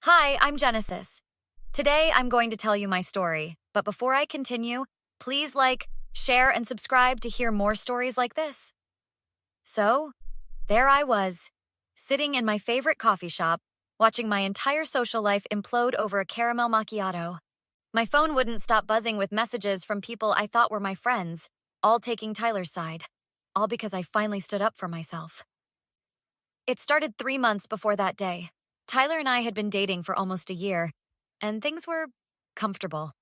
Hi, I'm Genesis. Today I'm going to tell you my story, but before I continue, please like, share, and subscribe to hear more stories like this. So, there I was, sitting in my favorite coffee shop, watching my entire social life implode over a caramel macchiato. My phone wouldn't stop buzzing with messages from people I thought were my friends, all taking Tyler's side, all because I finally stood up for myself. It started 3 months before that day. Tyler and I had been dating for almost a year, and things were comfortable.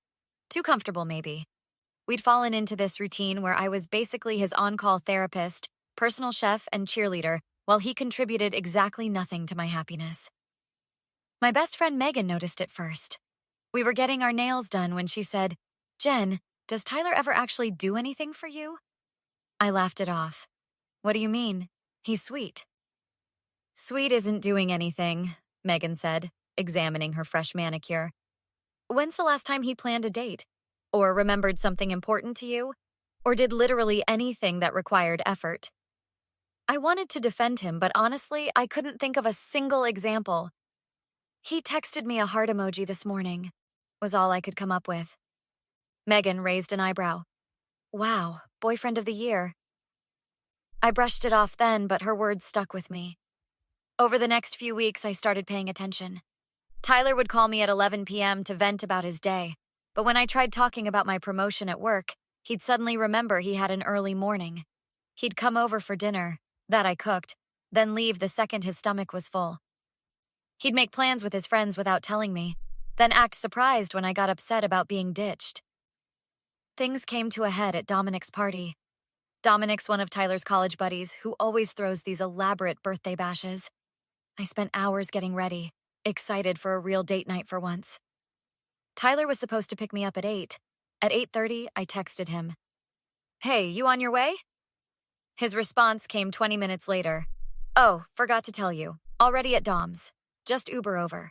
Too comfortable, maybe. We'd fallen into this routine where I was basically his on-call therapist, personal chef, and cheerleader, while he contributed exactly nothing to my happiness. My best friend Megan noticed it first. We were getting our nails done when she said, "Jen, does Tyler ever actually do anything for you?" I laughed it off. "What do you mean? He's sweet." "Sweet isn't doing anything," Megan said, examining her fresh manicure. "When's the last time he planned a date? Or remembered something important to you? Or did literally anything that required effort?" I wanted to defend him, but honestly, I couldn't think of a single example. "He texted me a heart emoji this morning," was all I could come up with. Megan raised an eyebrow. "Wow, boyfriend of the year." I brushed it off then, but her words stuck with me. Over the next few weeks, I started paying attention. Tyler would call me at 11 p.m. to vent about his day, but when I tried talking about my promotion at work, he'd suddenly remember he had an early morning. He'd come over for dinner, that I cooked, then leave the second his stomach was full. He'd make plans with his friends without telling me, then act surprised when I got upset about being ditched. Things came to a head at Dominic's party. Dominic's one of Tyler's college buddies who always throws these elaborate birthday bashes. I spent hours getting ready, excited for a real date night for once. Tyler was supposed to pick me up at 8. At 8:30, I texted him, "Hey, you on your way?" His response came 20 minutes later. "Oh, forgot to tell you. Already at Dom's. Just Uber over."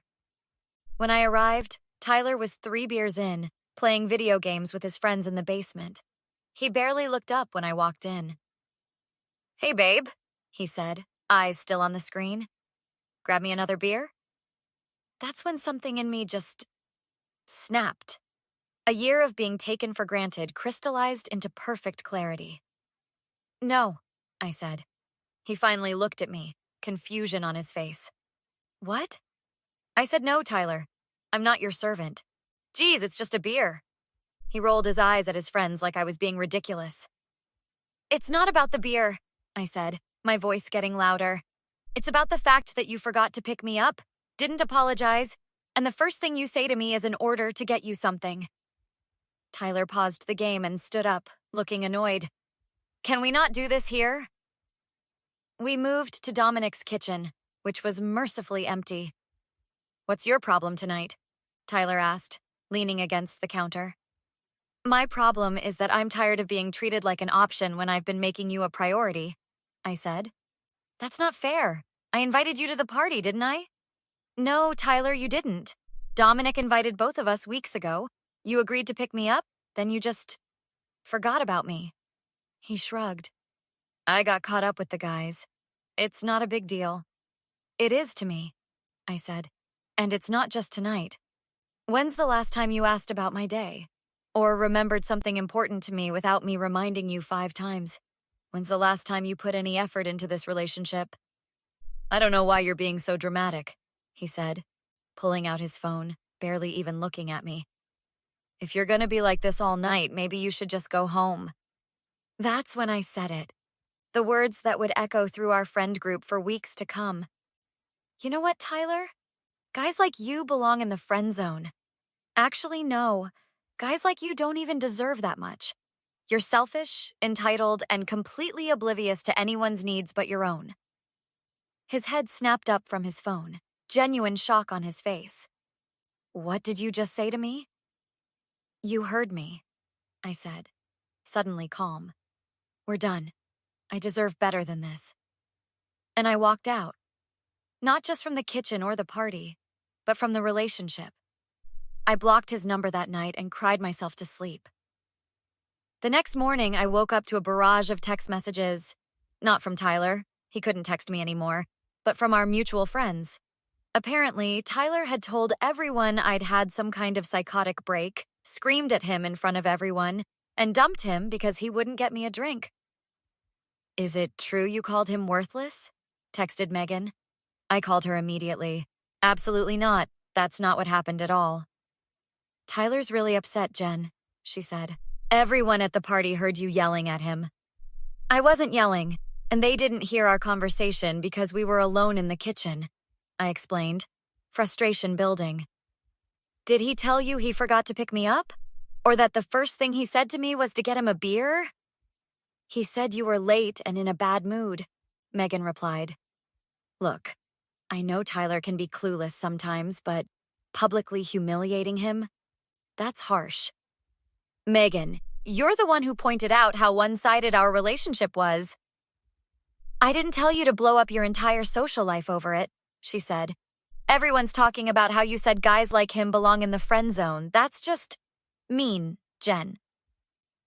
When I arrived, Tyler was 3 beers in, playing video games with his friends in the basement. He barely looked up when I walked in. "Hey, babe," he said, eyes still on the screen. "Grab me another beer?" That's when something in me just snapped. A year of being taken for granted crystallized into perfect clarity. "No," I said. He finally looked at me, confusion on his face. "What?" I said, "No, Tyler. I'm not your servant." "Geez, it's just a beer." He rolled his eyes at his friends like I was being ridiculous. "It's not about the beer," I said, my voice getting louder. "It's about the fact that you forgot to pick me up, didn't apologize, and the first thing you say to me is an order to get you something." Tyler paused the game and stood up, looking annoyed. "Can we not do this here?" We moved to Dominic's kitchen, which was mercifully empty. "What's your problem tonight?" Tyler asked, leaning against the counter. "My problem is that I'm tired of being treated like an option when I've been making you a priority," I said. "That's not fair. I invited you to the party, didn't I?" "No, Tyler, you didn't. Dominic invited both of us weeks ago. You agreed to pick me up, then you just forgot about me." He shrugged. "I got caught up with the guys. It's not a big deal." "It is to me," I said. "And it's not just tonight. When's the last time you asked about my day? Or remembered something important to me without me reminding you 5 times? When's the last time you put any effort into this relationship?" "I don't know why you're being so dramatic," he said, pulling out his phone, barely even looking at me. "If you're gonna be like this all night, maybe you should just go home." That's when I said it. The words that would echo through our friend group for weeks to come. "You know what, Tyler? Guys like you belong in the friend zone." Actually, no. Guys like you don't even deserve that much. You're selfish, entitled, and completely oblivious to anyone's needs but your own. His head snapped up from his phone, genuine shock on his face. "What did you just say to me?" "You heard me," I said, suddenly calm. "We're done. I deserve better than this." And I walked out. Not just from the kitchen or the party, but from the relationship. I blocked his number that night and cried myself to sleep. The next morning, I woke up to a barrage of text messages. Not from Tyler, he couldn't text me anymore, but from our mutual friends. Apparently, Tyler had told everyone I'd had some kind of psychotic break, screamed at him in front of everyone, and dumped him because he wouldn't get me a drink. "Is it true you called him worthless?" texted Megan. I called her immediately. "Absolutely not. That's not what happened at all." "Tyler's really upset, Jen," she said. "Everyone at the party heard you yelling at him." "I wasn't yelling, and they didn't hear our conversation because we were alone in the kitchen," I explained, frustration building. "Did he tell you he forgot to pick me up? Or that the first thing he said to me was to get him a beer?" "He said you were late and in a bad mood," Megan replied. "Look, I know Tyler can be clueless sometimes, but publicly humiliating him? That's harsh." "Megan, you're the one who pointed out how one-sided our relationship was." "I didn't tell you to blow up your entire social life over it," she said. "Everyone's talking about how you said guys like him belong in the friend zone. That's just mean, Jen."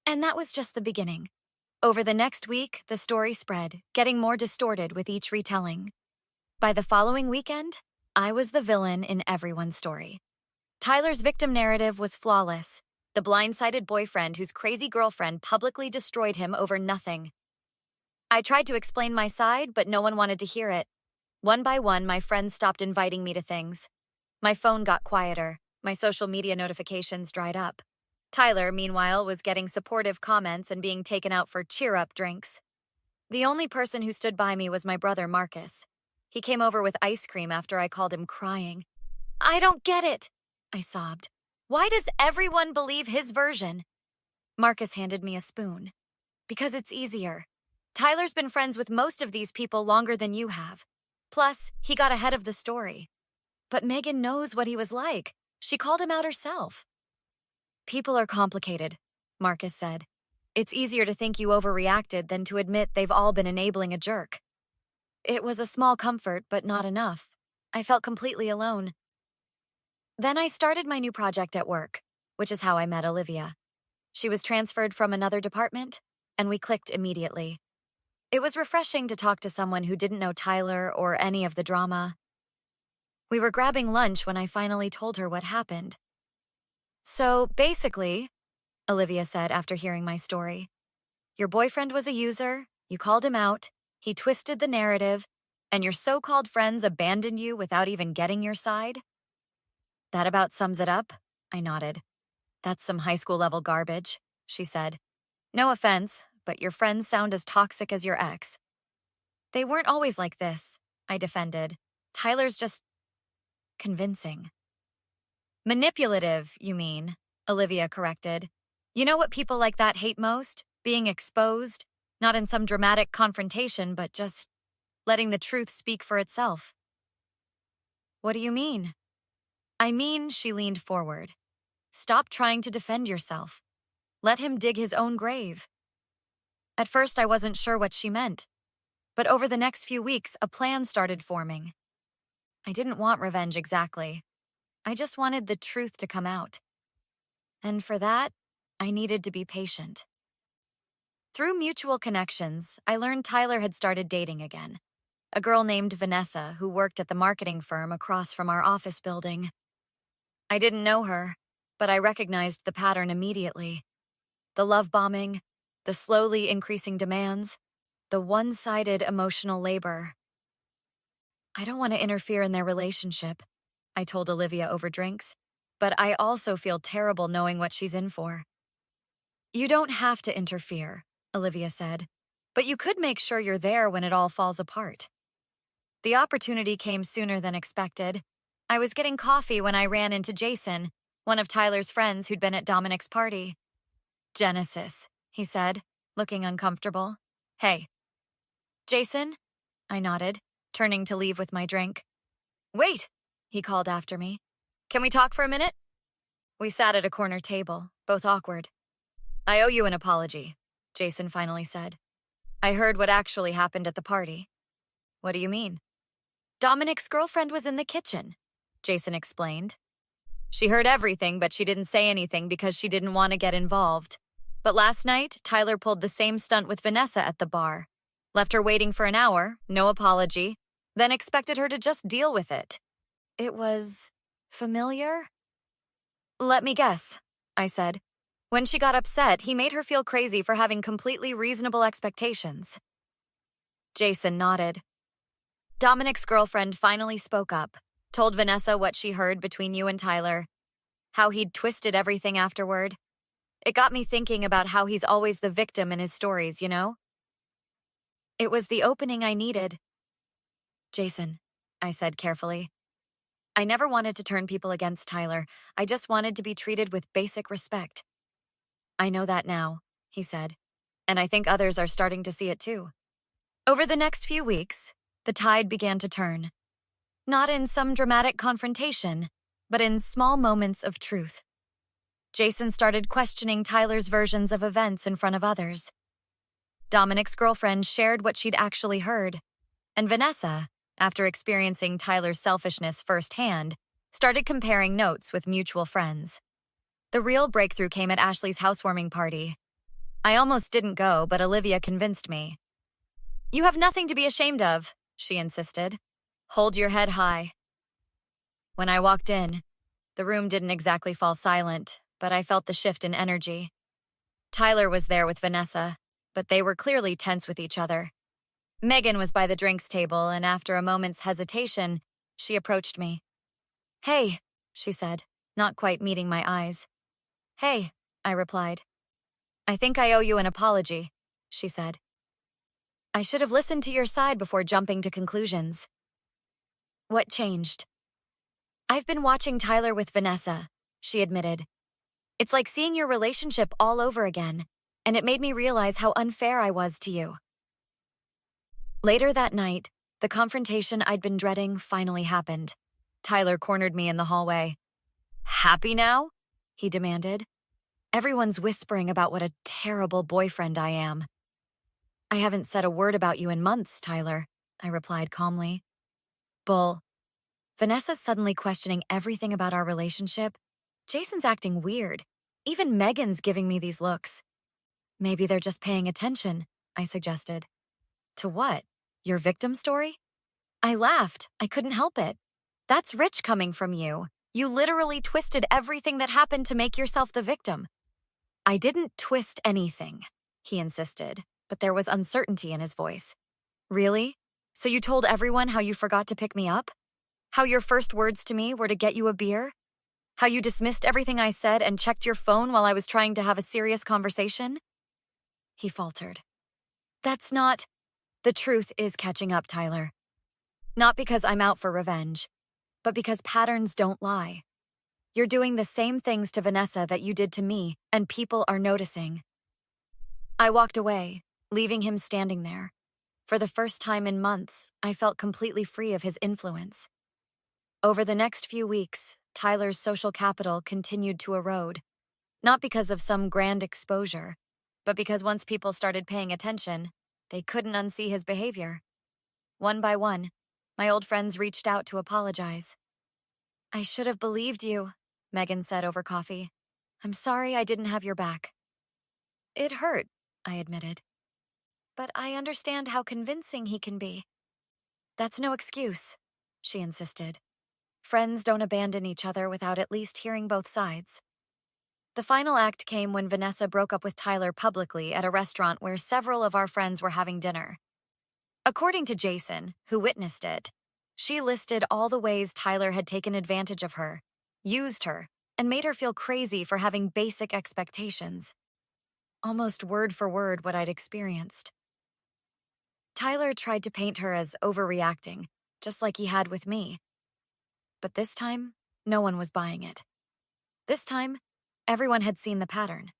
And that was just the beginning. Over the next week, the story spread, getting more distorted with each retelling. By the following weekend, I was the villain in everyone's story. Tyler's victim narrative was flawless. The blindsided boyfriend whose crazy girlfriend publicly destroyed him over nothing. I tried to explain my side, but no one wanted to hear it. One by one, my friends stopped inviting me to things. My phone got quieter. My social media notifications dried up. Tyler, meanwhile, was getting supportive comments and being taken out for cheer-up drinks. The only person who stood by me was my brother, Marcus. He came over with ice cream after I called him crying. "I don't get it," I sobbed. "Why does everyone believe his version?" Marcus handed me a spoon. "Because it's easier. Tyler's been friends with most of these people longer than you have. Plus, he got ahead of the story. But Megan knows what he was like. She called him out herself." "People are complicated," Marcus said. "It's easier to think you overreacted than to admit they've all been enabling a jerk." It was a small comfort, but not enough. I felt completely alone. Then I started my new project at work, which is how I met Olivia. She was transferred from another department, and we clicked immediately. It was refreshing to talk to someone who didn't know Tyler or any of the drama. We were grabbing lunch when I finally told her what happened. "So, basically," Olivia said after hearing my story, "your boyfriend was a user, you called him out, he twisted the narrative, and your so-called friends abandoned you without even getting your side?" "That about sums it up," I nodded. "That's some high school level garbage," she said. "No offense, but your friends sound as toxic as your ex." "They weren't always like this," I defended. "Tyler's just convincing." "Manipulative, you mean," Olivia corrected. "You know what people like that hate most? Being exposed, not in some dramatic confrontation, but just letting the truth speak for itself." "What do you mean?" "I mean," she leaned forward, "stop trying to defend yourself. Let him dig his own grave." At first, I wasn't sure what she meant, but over the next few weeks, a plan started forming. I didn't want revenge exactly. I just wanted the truth to come out. And for that, I needed to be patient. Through mutual connections, I learned Tyler had started dating again. A girl named Vanessa who worked at the marketing firm across from our office building. I didn't know her, but I recognized the pattern immediately. The love bombing, the slowly increasing demands, the one-sided emotional labor. "I don't want to interfere in their relationship," I told Olivia over drinks, "but I also feel terrible knowing what she's in for." "You don't have to interfere," Olivia said, "but you could make sure you're there when it all falls apart." The opportunity came sooner than expected. I was getting coffee when I ran into Jason, one of Tyler's friends who'd been at Dominic's party. "Genesis," he said, looking uncomfortable. "Hey." "Jason?" I nodded, turning to leave with my drink. "Wait," he called after me. "Can we talk for a minute?" We sat at a corner table, both awkward. "I owe you an apology," Jason finally said. "I heard what actually happened at the party." "What do you mean?" "Dominic's girlfriend was in the kitchen," Jason explained. "She heard everything, but she didn't say anything because she didn't want to get involved. But last night, Tyler pulled the same stunt with Vanessa at the bar. Left her waiting for an hour, no apology, then expected her to just deal with it. It was familiar? Let me guess, I said. When she got upset, he made her feel crazy for having completely reasonable expectations. Jason nodded. Dominic's girlfriend finally spoke up, told Vanessa what she heard between you and Tyler, how he'd twisted everything afterward. It got me thinking about how he's always the victim in his stories, you know? It was the opening I needed. Jason, I said carefully. I never wanted to turn people against Tyler. I just wanted to be treated with basic respect. I know that now, he said, and I think others are starting to see it too. Over the next few weeks, the tide began to turn. Not in some dramatic confrontation, but in small moments of truth. Jason started questioning Tyler's versions of events in front of others. Dominic's girlfriend shared what she'd actually heard, and Vanessa, after experiencing Tyler's selfishness firsthand, started comparing notes with mutual friends. The real breakthrough came at Ashley's housewarming party. I almost didn't go, but Olivia convinced me. You have nothing to be ashamed of, she insisted. Hold your head high. When I walked in, the room didn't exactly fall silent, but I felt the shift in energy. Tyler was there with Vanessa, but they were clearly tense with each other. Megan was by the drinks table, and after a moment's hesitation, she approached me. Hey, she said, not quite meeting my eyes. Hey, I replied. I think I owe you an apology, she said. I should have listened to your side before jumping to conclusions. What changed? I've been watching Tyler with Vanessa, she admitted. It's like seeing your relationship all over again, and it made me realize how unfair I was to you. Later that night, the confrontation I'd been dreading finally happened. Tyler cornered me in the hallway. Happy now? He demanded. Everyone's whispering about what a terrible boyfriend I am. I haven't said a word about you in months, Tyler, I replied calmly. Bull. Vanessa's suddenly questioning everything about our relationship. Jason's acting weird. Even Megan's giving me these looks. Maybe they're just paying attention, I suggested. To what? Your victim story? I laughed. I couldn't help it. That's rich coming from you. You literally twisted everything that happened to make yourself the victim. I didn't twist anything, he insisted, but there was uncertainty in his voice. Really? So you told everyone how you forgot to pick me up? How your first words to me were to get you a beer? How you dismissed everything I said and checked your phone while I was trying to have a serious conversation? He faltered. That's not... The truth is catching up, Tyler. Not because I'm out for revenge, but because patterns don't lie. You're doing the same things to Vanessa that you did to me, and people are noticing. I walked away, leaving him standing there. For the first time in months, I felt completely free of his influence. Over the next few weeks, Tyler's social capital continued to erode. Not because of some grand exposure, but because once people started paying attention, they couldn't unsee his behavior. One by one, my old friends reached out to apologize. I should have believed you, Megan said over coffee. I'm sorry I didn't have your back. It hurt, I admitted. But I understand how convincing he can be. That's no excuse, she insisted. Friends don't abandon each other without at least hearing both sides. The final act came when Vanessa broke up with Tyler publicly at a restaurant where several of our friends were having dinner. According to Jason, who witnessed it, she listed all the ways Tyler had taken advantage of her, used her, and made her feel crazy for having basic expectations. Almost word for word what I'd experienced. Tyler tried to paint her as overreacting, just like he had with me. But this time, no one was buying it. This time, everyone had seen the pattern.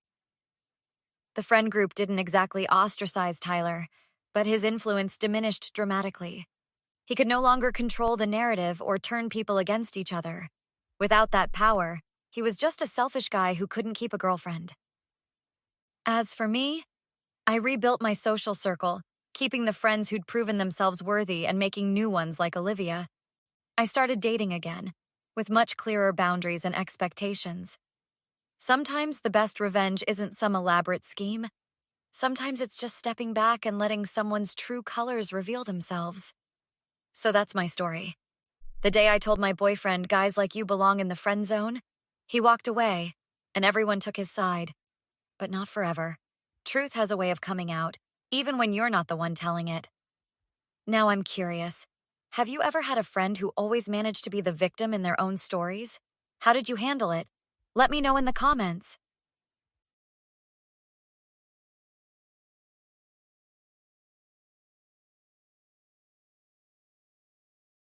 The friend group didn't exactly ostracize Tyler, but his influence diminished dramatically. He could no longer control the narrative or turn people against each other. Without that power, he was just a selfish guy who couldn't keep a girlfriend. As for me, I rebuilt my social circle, keeping the friends who'd proven themselves worthy and making new ones like Olivia. I started dating again, with much clearer boundaries and expectations. Sometimes the best revenge isn't some elaborate scheme. Sometimes it's just stepping back and letting someone's true colors reveal themselves. So that's my story. The day I told my boyfriend guys like you belong in the friend zone, he walked away, and everyone took his side. But not forever. Truth has a way of coming out, even when you're not the one telling it. Now I'm curious. Have you ever had a friend who always managed to be the victim in their own stories? How did you handle it? Let me know in the comments.